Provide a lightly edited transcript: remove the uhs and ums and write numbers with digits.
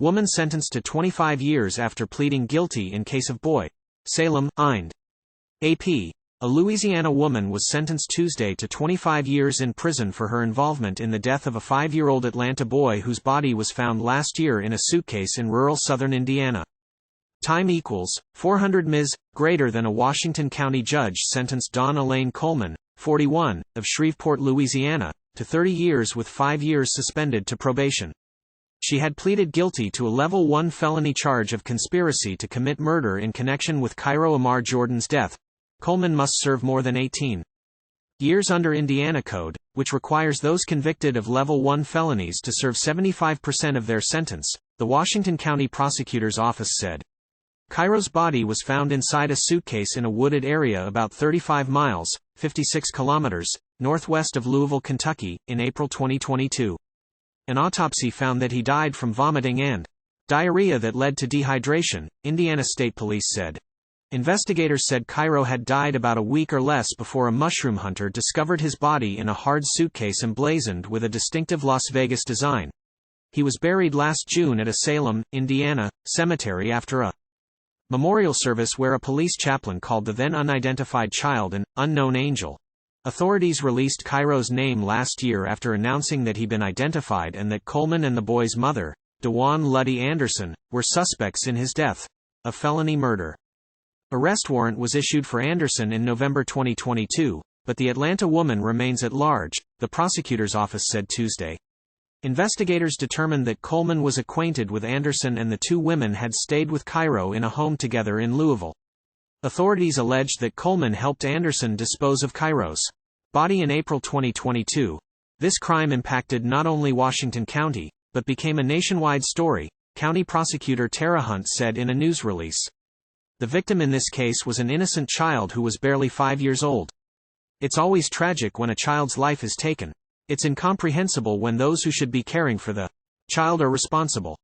Woman sentenced to 25 years after pleading guilty in case of boy. Salem, Ind. AP. A Louisiana woman was sentenced Tuesday to 25 years in prison for her involvement in the death of a 5-year-old Atlanta boy whose body was found last year in a suitcase in rural southern Indiana. Time equals 400 Ms. greater than a Washington County judge sentenced Dawn Elaine Coleman, 41, of Shreveport, Louisiana, to 30 years with 5 years suspended to probation. She had pleaded guilty to a Level 1 felony charge of conspiracy to commit murder in connection with Cairo Ammar Jordan's death. Coleman must serve more than 18 years under Indiana Code, which requires those convicted of Level 1 felonies to serve 75% of their sentence, the Washington County Prosecutor's office said. Cairo's body was found inside a suitcase in a wooded area about 35 miles, 56 kilometers, northwest of Louisville, Kentucky, in April 2022. An autopsy found that he died from vomiting and diarrhea that led to dehydration, Indiana State Police said. Investigators said Cairo had died about a week or less before a mushroom hunter discovered his body in a hard suitcase emblazoned with a distinctive Las Vegas design. He was buried last June at a Salem, Indiana, cemetery after a memorial service where a police chaplain called the then unidentified child an unknown angel. Authorities released Cairo's name last year after announcing that he'd been identified and that Coleman and the boy's mother, Dawn Elaine Anderson, were suspects in his death, a felony murder. Arrest warrant was issued for Anderson in November 2022, but the Atlanta woman remains at large, the prosecutor's office said Tuesday. Investigators determined that Coleman was acquainted with Anderson and the two women had stayed with Cairo in a home together in Louisville. Authorities alleged that Coleman helped Anderson dispose of Cairo's body in April 2022. This crime impacted not only Washington County, but became a nationwide story, County Prosecutor Tara Hunt said in a news release. The victim in this case was an innocent child who was barely 5 years old. It's always tragic when a child's life is taken. It's incomprehensible when those who should be caring for the child are responsible.